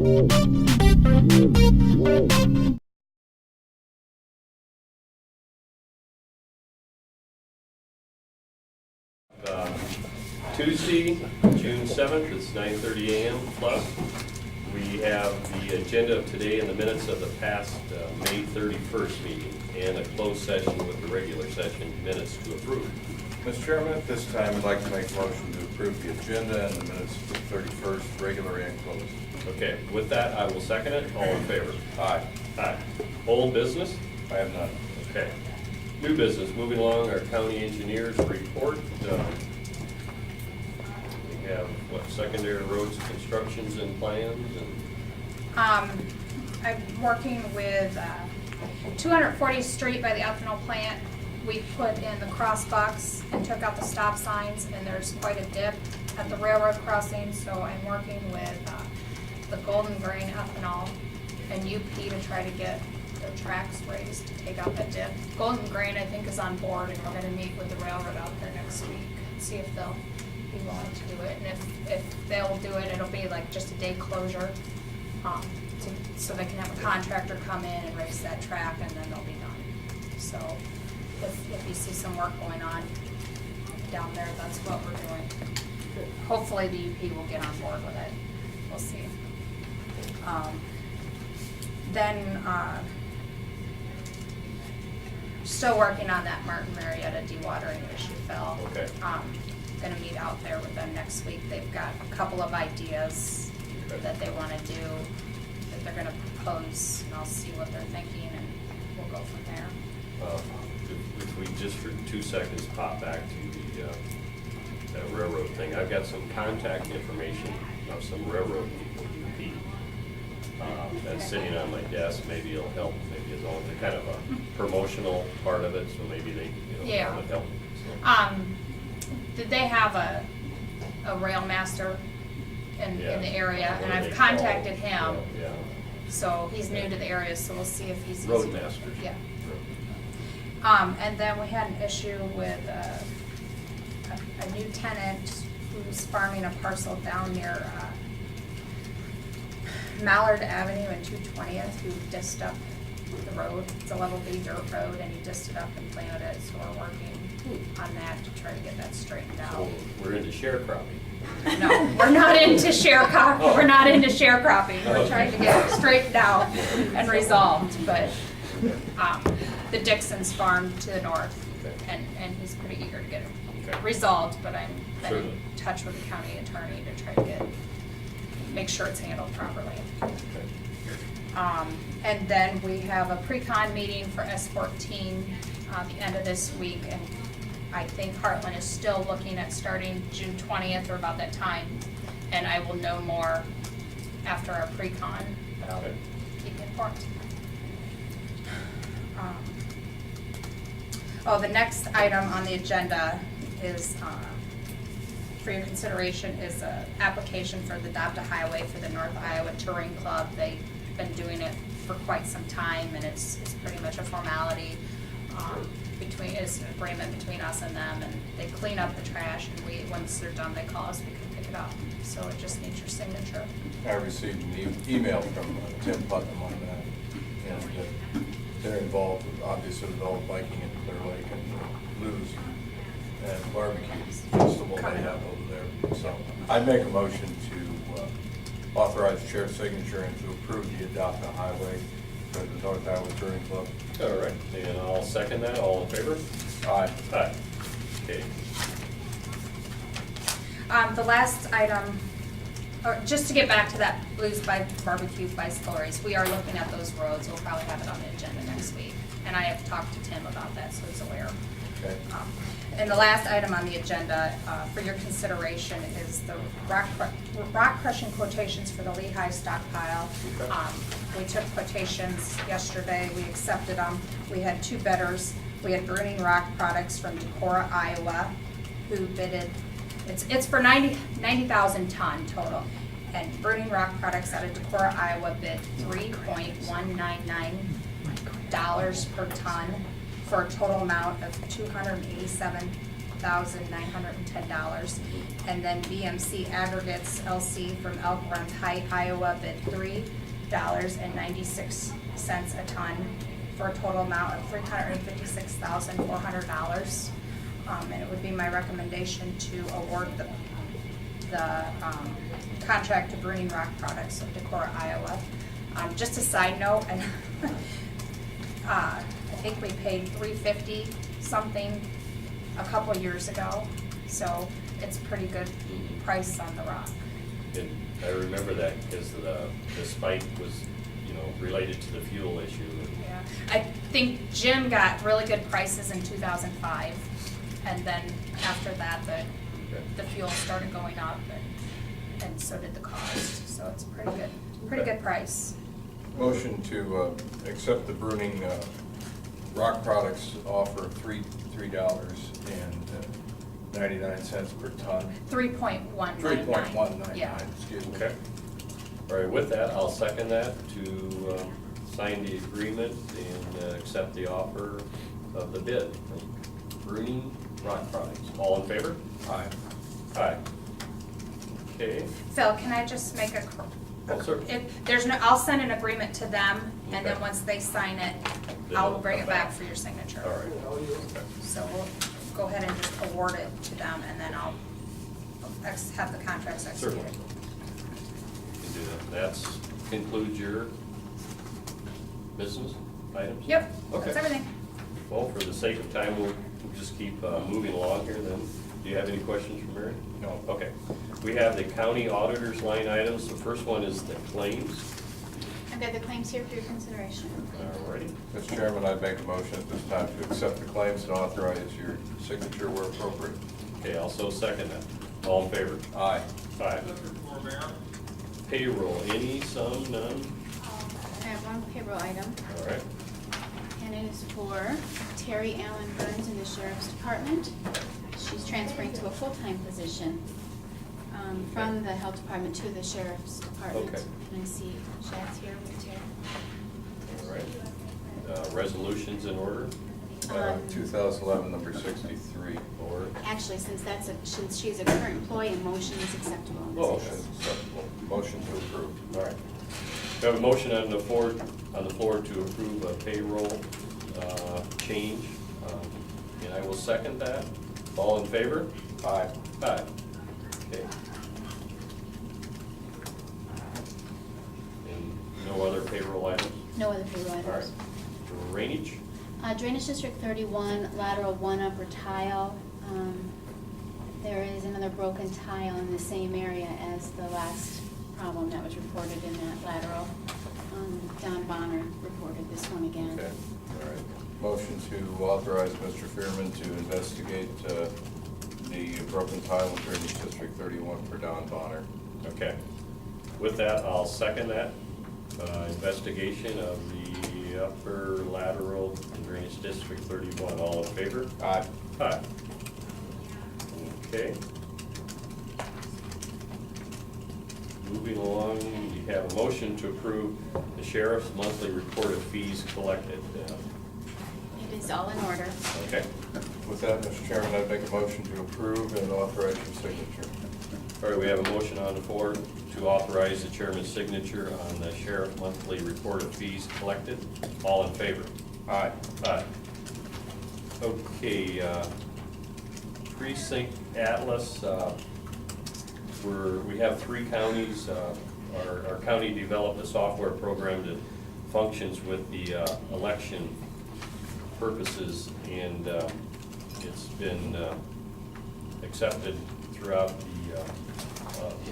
Tuesday, June 7th, it's 9:30 a.m. plus. We have the agenda of today and the minutes of the past May 31st meeting and a closed session with the regular session minutes to approve. Mr. Chairman, at this time, I'd like to make a motion to approve the agenda and the minutes for the 31st, regular and closed. Okay, with that, I will second it. All in favor? Aye. Aye. Old business? I have none. Okay. New business, moving along, our county engineers report. We have, what, secondary roads, constructions and plans? I'm working with 240th Street by the ethanol plant. We put in the crossbucks and took out the stop signs, and there's quite a dip at the railroad crossing, so I'm working with the Golden Grain Ethanol and UP to try to get their tracks raised to take out that dip. Golden Grain, I think, is on board, and we're gonna meet with the railroad out there next week, see if they'll be willing to do it. And if they'll do it, it'll be like just a day closure, so they can have a contractor come in and raise that track, and then they'll be done. So if you see some work going on down there, that's what we're doing. Hopefully the UP will get on board with it. We'll see. Then still working on that Martin Marietta dewatering issue, Phil. Okay. Gonna meet out there with them next week. They've got a couple of ideas that they wanna do, that they're gonna propose, and I'll see what they're thinking, and we'll go from there. If we just for 2 seconds pop back to the that railroad thing, I've got some contact information of some railroad people, UP, that's sitting on my desk. Maybe it'll help. Maybe it's all kind of a promotional part of it, so maybe they Yeah. would help. Did they have a rail master in the area? And I've What are they contacted called? him. Yeah. So he's new to the area, so we'll see if he's. Roadmasters. Yeah. And then we had an issue with a new tenant who's farming a parcel down near Mallard Avenue and 220th, who dissed up the road. It's a level B dirt road, and he dissed it up and planted it, so we're working on that to try to get that straightened out. So we're into sharecropping. No, we're not into sharecropping. We're not into sharecropping. We're trying to get it straightened out and resolved. But the Dixon's farm to the north, and he's pretty eager to get it resolved. But I'm in touch with the county attorney to try to make sure it's handled properly. And then we have a pre-con meeting for S14 the end of this week, and I think Heartland is still looking at starting June 20th or about that time, and I will know more after our pre-con, but I'll keep you informed. The next item on the agenda is, for your consideration, is an application for the Adopt a Highway for the North Iowa Touring Club. They've been doing it for quite some time, and it's pretty much a formality. It's an agreement between us and them, and they clean up the trash, and once they're done, they call us, we can pick it up. So it just needs your signature. I received an email from Tim Putnam on that, and they're involved with, obviously, with all the biking in Clear Lake and Lou's and barbecue festival they have over there. So I make a motion to authorize the chair's signature and to approve the Adopt a Highway for the North Iowa Touring Club. All right, and I'll second that. All in favor? Aye. Aye. Okay. The last item, or just to get back to that Blues by Barbecue bicycle race, we are looking at those roads. We'll probably have it on the agenda next week. And I have talked to Tim about that, so he's aware. Okay. And the last item on the agenda for your consideration is the rock crushing quotations for the Lehigh stockpile. We took quotations yesterday. We accepted them. We had 2 bidders. We had Burning Rock Products from Decorah, Iowa, who bidded. It's for 90,000 ton total. And Burning Rock Products out of Decorah, Iowa bid $3.199 per ton, for a total amount of $287 $1,910. And then BMC Aggregates LC from Elk Run Height, Iowa, bid $3.96 a ton for a total amount of $356,400. And it would be my recommendation to award the contract to Burning Rock Products of Decorah, Iowa. Just a side note, and I think we paid $350 something a couple years ago, so it's a pretty good price on the rock. And I remember that because the spike was, you know, related to the fuel issue. Yeah, I think Jim got really good prices in 2005, and then after that, the fuel started going up, and so did the cost. So it's pretty good price. Motion to accept the Bruning Rock Products offer of $3.99 per ton. 3.199. 3.199, Yeah. excuse me. Okay. All right, with that, I'll second that to sign the agreement and accept the offer of the bid from Bruning Rock Products. All in favor? Aye. Aye. Okay. Phil, can I just make a? Oh, sir. I'll send an agreement to them, and then Okay. once they sign it, Then I'll it'll bring come it back back. for your signature. All right. Okay. So we'll go ahead and just award it to them, and then I'll have the contracts Certainly. executed. You can do that. That's concludes your business items? Yep, Okay. that's everything. Well, for the sake of time, we'll just keep moving along here then. Do you have any questions for Mary? No. Okay. We have the county auditor's line items. The first one is the claims. I've got the claims here for your consideration. All righty. Mr. Chairman, I'd make a motion at this time to accept the claims and authorize your signature where appropriate. Okay, also second that. All in favor? Aye. Aye. Payroll, any, some, none? I have one payroll item, All right. and it is for Terry Allen Burns in the Sheriff's Department. She's transferring to a full-time position from the Health Department to the Sheriff's Department. Okay. And I see Chad's here with Terry. All right. Resolutions in order? 2011, number 63. Or, Actually, since she's a current employee, a motion is acceptable. in this Oh, case. Motion acceptable. Motion to approve. all right. We have a motion on the floor to approve a payroll change, and I will second that. All in favor? Aye. Aye. Okay. And no other payroll items? No other payroll All right. items. Drainage? Drainage District 31, lateral 1 upper tile. There is another broken tile in the same area as the last problem that was reported in that lateral. Don Bonner reported this one again. Okay, all right. Motion to authorize Mr. Fearman to investigate the broken tile in Drainage District 31 for Don Bonner. Okay. With that, I'll second that. Investigation of the upper lateral in Drainage District 31. All in favor? Aye. Aye. Okay. Moving along, we have a motion to approve the sheriff's monthly report of fees collected. It is all in order. Okay. With that, Mr. Chairman, I'd make a motion to approve and authorize your signature. All right, we have a motion on the floor to authorize the chairman's signature on the sheriff's monthly report of fees collected. All in favor? Aye. Aye. Okay, precinct atlas, we have 3 counties. Our county developed a software program that functions with the election purposes, and it's been accepted throughout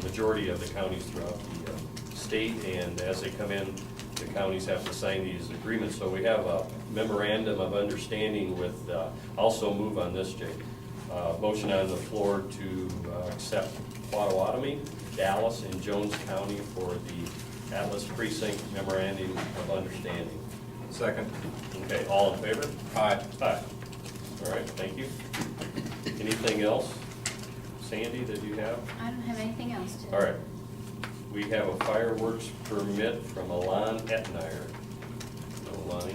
the majority of the counties throughout the state, and as they come in, the counties have to sign these agreements. So we have a memorandum of understanding with, also move on this, Jake. Motion on the floor to accept Potawatomi, Dallas, and Jones County for the Atlas Precinct Memorandum of Understanding. Second. Okay, all in favor? Aye. Aye. All right, thank you. Anything else, Sandy, that you have? I don't have anything else today. All right. We have a fireworks permit from Alon Etnier. Alani?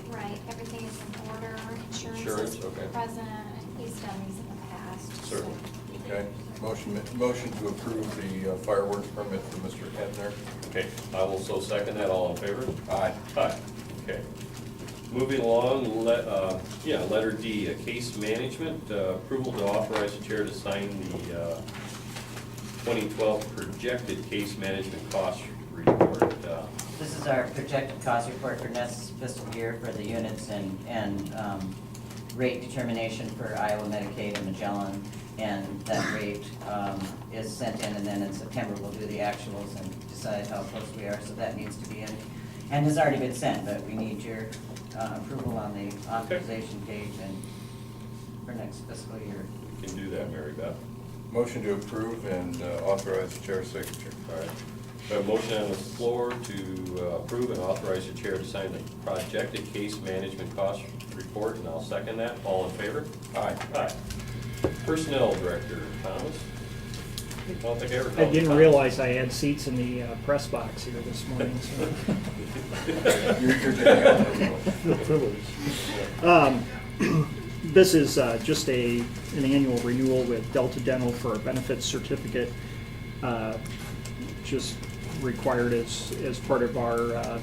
Right, everything is in order, Insurance, insurance is okay. present, he's done these in the past. Certainly. Okay, motion to approve the fireworks permit for Mr. Hebner. Okay, I will so second that. All in favor? Aye. Aye. Okay. Moving along, letter D, case management, approval to authorize the chair to sign the 2012 projected case management cost report. This is our projected cost report for next fiscal year for the units and rate determination for Iowa, Medicaid, and Magellan. And that rate is sent in, and then in September we'll do the actuals and decide how close we are. So that needs to be in, and has already been sent, but we need your approval on the authorization page and for next fiscal year. We can do that, Mary Beth. Motion to approve and authorize the chair's signature. All right. We have a motion on the floor to approve and authorize the chair to sign the projected case management cost report, and I'll second that. All in favor? Aye. Aye. Personnel Director, Thomas? I don't think I ever I called you didn't Thomas. realize I had seats in the press box here this morning, so. You're getting out. This is just an annual renewal with Delta Dental for a benefits certificate, just required as part of our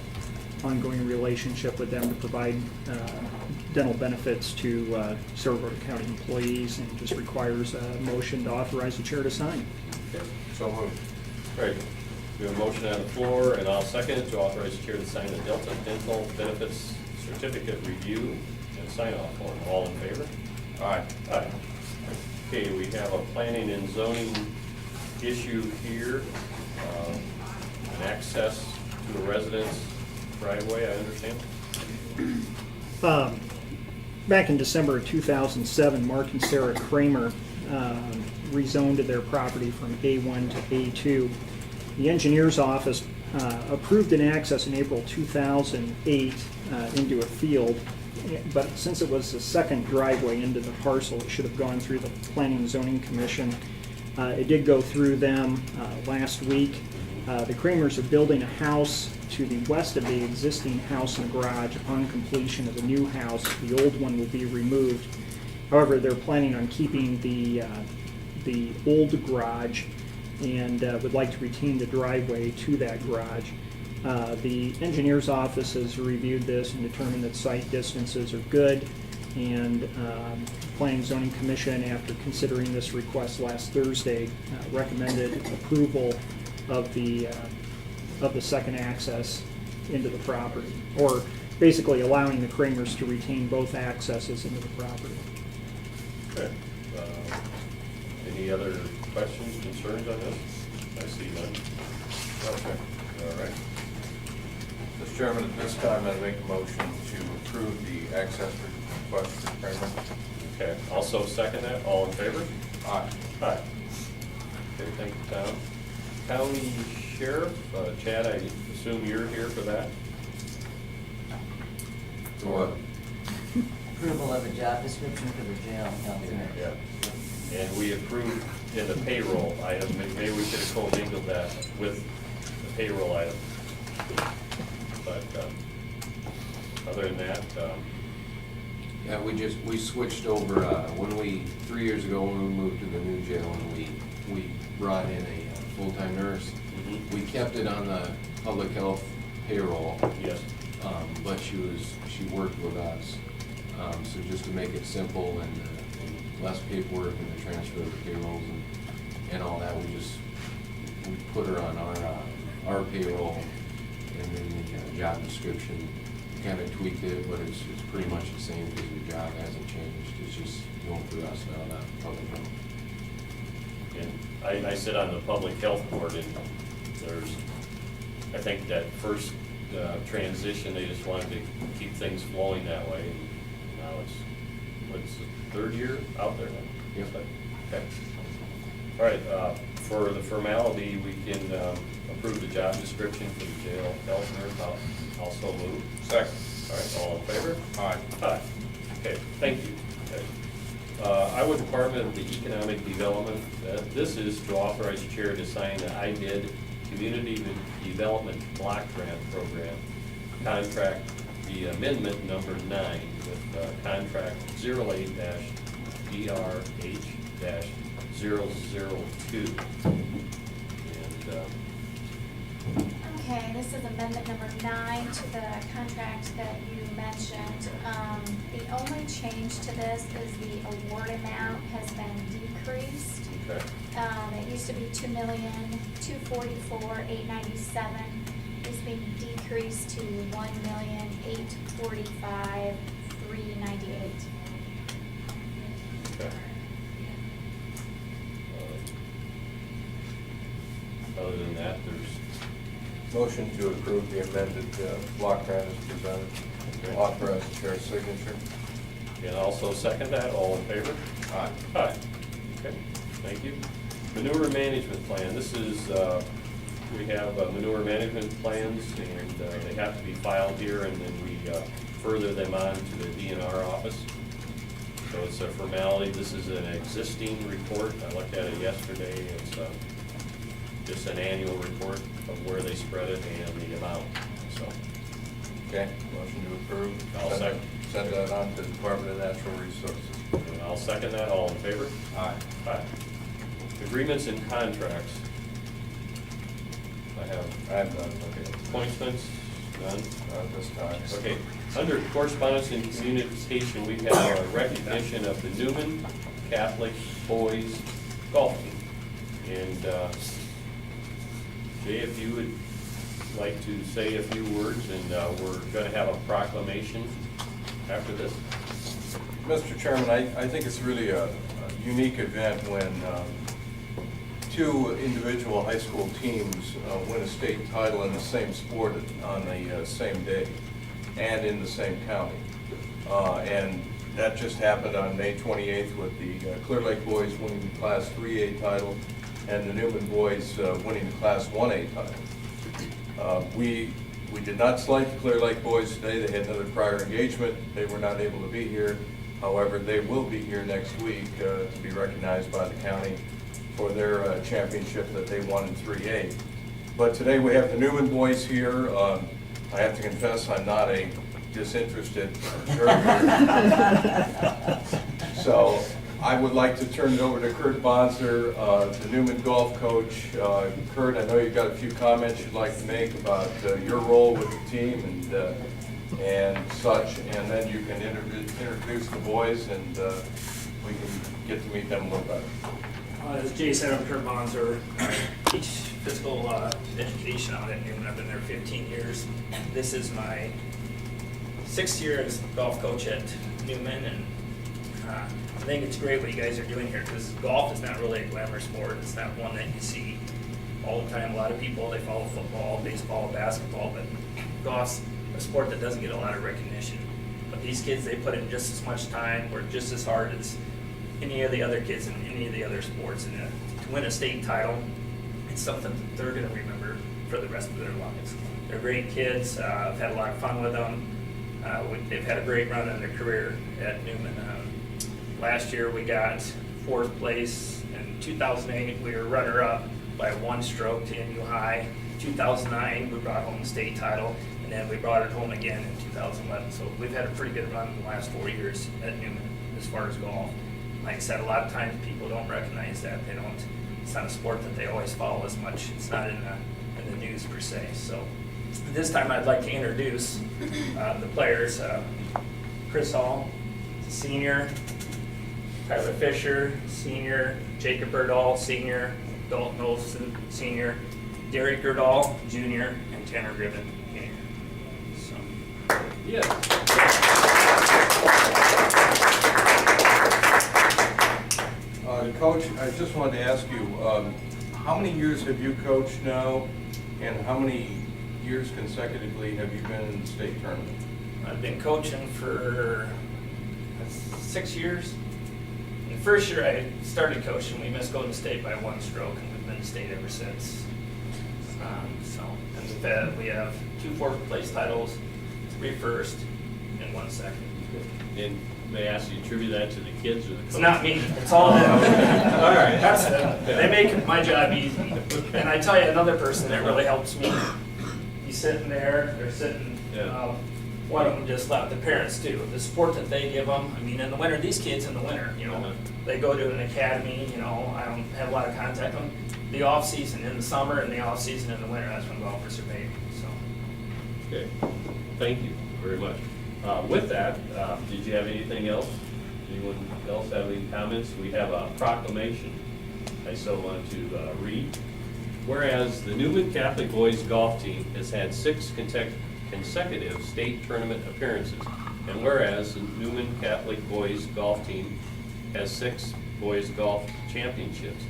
ongoing relationship with them to provide dental benefits to Cerro Gordo County employees, and just requires a motion to authorize the chair to sign. Okay. So moved. Right. We have a motion on the floor, and I'll second it to authorize the chair to sign the Delta Dental Benefits Certificate Review and Sign-Off form. All in favor? Aye. Aye. Okay, we have a planning and zoning issue here, an access to a residence driveway, I understand. Back in December of 2007, Mark and Sarah Kramer rezoned their property from A1 to A2. The engineer's office approved an access in April 2008 into a field, but since it was the second driveway into the parcel, it should have gone through the Planning and Zoning Commission. It did go through them last week. The Kramers are building a house to the west of the existing house and garage. Upon completion of the new house, the old one will be removed. However, they're planning on keeping the old garage and would like to retain the driveway to that garage. The engineer's office has reviewed this and determined that site distances are good, and Planning and Zoning Commission, after considering this request last Thursday, recommended approval of the second access into the property, or basically allowing the Kramers to retain both accesses into the property. Okay. Any other questions, concerns on this? I see none. Okay. All right. Mr. Chairman, at this time, I make a motion to approve the access request for Kramer. Okay. Also second that. All in favor? Aye. Aye. Okay, thank you, Tom. County Sheriff, Chad, I assume you're here for that? For what? Approval of a job description for the jail health nurse. Yeah. And we approved in the payroll item, maybe we should have co-mingled that with the payroll item. But other than that, Yeah, we switched over, 3 years ago when we moved to the new jail, and we brought in a full-time nurse. mhm. We kept it on the public health payroll, Yes. but she worked with us. So just to make it simple and less paperwork and the transfer of the payrolls and all that, we put her on our payroll, and then the job description, kind of tweaked it, but it's pretty much the same because the job hasn't changed. It's just going through us now, not public health. And I sit on the public health board, and there's, I think that first transition, they just wanted to keep things flowing that way. And now it's the third year out there now? Yep. Okay. All right, for the formality, we can approve the job description for the jail health nurse. I'll also move. Second. All right, all in favor? Aye. Aye. Okay, thank you. Okay. Iowa Department of the Economic Development, this is to authorize the chair to sign the IDID Community Development Block Grant Program contract, the amendment number 9 with contract 08-DRH And, Okay, this is amendment number 9 to the contract that you mentioned. The only change to this is the award amount has been decreased. okay. It used to be $2,244,897. It's being decreased to $1,845,398. Okay. Other than that, there's, Motion to approve the amended block grant as presented. Okay. Authorize the chair's signature. and also second that, all in favor? Aye. Aye. Okay, thank you. Manure management plan, this is, we have manure management plans, and they have to be filed here, and then we further them on to the DNR office. So it's a formality. This is an existing report. I looked at it yesterday. It's just an annual report of where they spread it and the amount, so. Okay, motion to approve. I'll second. Send that on to the Department of Natural Resources. And I'll second that. All in favor? Aye. Aye. Agreements and contracts. I have None. okay. Appointments, none. This time. Okay, under correspondence and communication, we have a recognition of the Newman Catholic Boys Golf Team. And Jay, if you would like to say a few words, and we're gonna have a proclamation after this. Mr. Chairman, I think it's really a unique event when two individual high school teams win a state title in the same sport on the same day and in the same county. And that just happened on May 28th with the Clear Lake boys winning the Class 3A title and the Newman boys winning the Class 1A title. We did not select the Clear Lake boys today. They had another prior engagement. They were not able to be here. However, they will be here next week to be recognized by the county for their championship that they won in 3A. But today we have the Newman boys here. I have to confess, I'm not a disinterested observer. So I would like to turn it over to Kurt Bonser, the Newman golf coach. Kurt, I know you've got a few comments you'd like to make about your role with the team and such, and then you can introduce the boys, and we can get to meet them a little better. As Jay said, I'm Kurt Bonser. I teach physical education out at Newman. I've been there 15 years. This is my 6th year as golf coach at Newman, and I think it's great what you guys are doing here, because golf is not really a glamour sport. It's not one that you see all the time. A lot of people, they follow football, baseball, basketball, but golf's a sport that doesn't get a lot of recognition. But these kids, they put in just as much time, work just as hard as any of the other kids in any of the other sports, and to win a state title, it's something that they're going to remember for the rest of their lives. They're great kids. I've had a lot of fun with them. They've had a great run in their career at Newman. Last year we got 4th place. In 2008 we were runner-up by 1 stroke to NU High. 2009 we brought home the state title, and then we brought it home again in 2011. So we've had a pretty good run in the last 4 years at Newman as far as golf. Like I said, a lot of times people don't recognize that. It's not a sport that they always follow as much. It's not in the news per se. So this time I'd like to introduce the players. Chris Hall, senior. Tyler Fisher, senior. Jacob Berdahl, senior. Dalton Olson, senior. Derek Gerdahl, junior. And Tanner Ribbon, junior. So, Yeah. Coach, I just wanted to ask you, how many years have you coached now, and how many years consecutively have you been in the state tournament? I've been coaching for 6 years. The first year I started coaching, we missed Golden State by 1 stroke, and we've been to state ever since. And we have 2 4th place titles, 3 first, and 1 second. And may I ask you to attribute that to the kids or the coach? It's not me, it's all them. All right. That's them. They make my job easy. And I tell you, another person that really helps me, he's sitting there, they're sitting, Yeah. why don't we just let the parents do the support that they give them? I mean, in the winter, these kids in the winter, you know, they go to an academy, you know, I don't have a lot of contact with them. The off-season in the summer and the off-season in the winter, that's when golfers are paid, so. Okay, thank you very much. With that, did you have anything else? Anyone else have any comments? We have a proclamation I so want to read. Whereas the Newman Catholic Boys Golf Team has had 6 consecutive state tournament appearances, and whereas the Newman Catholic Boys Golf Team has 6 boys golf championships,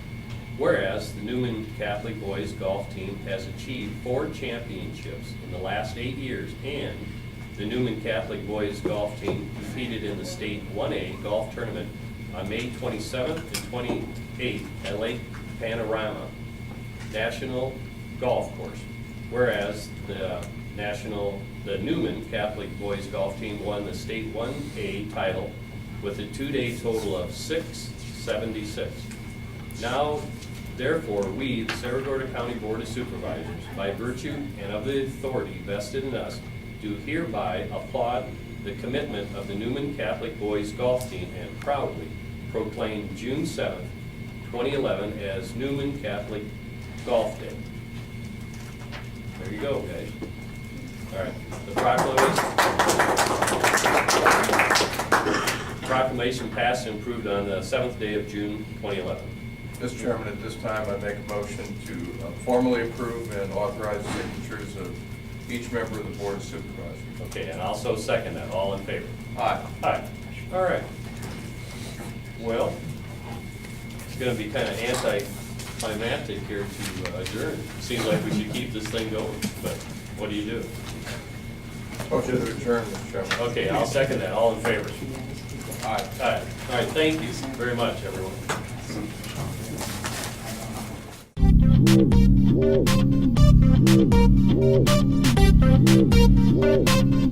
whereas the Newman Catholic Boys Golf Team has achieved 4 championships in the last 8 years, and the Newman Catholic Boys Golf Team competed in the state 1A golf tournament on May 27th and 28th at Lake Panorama National Golf Course. Whereas the Newman Catholic Boys Golf Team won the state 1A title with a 2-day total of 676. Now, therefore, we, the Cerro Gordo County Board of Supervisors, by virtue and of the authority vested in us, do hereby applaud the commitment of the Newman Catholic Boys Golf Team and proudly proclaim June 7th, 2011 as Newman Catholic Golf Day. There you go, guys. All right, the proclamation passed and approved on the 7th day of June 2011. Mr. Chairman, at this time, I make a motion to formally approve and authorize the signatures of each member of the Board of Supervisors. Okay, and also second that. All in favor? Aye. Aye. All right. Well, it's going to be kind of anticlimactic here to adjourn. Seems like we should keep this thing going, but what do you do? Motion to adjourn, Mr. Chairman. Okay, I'll second that. All in favor? Aye. Aye. All right, thank you very much, everyone.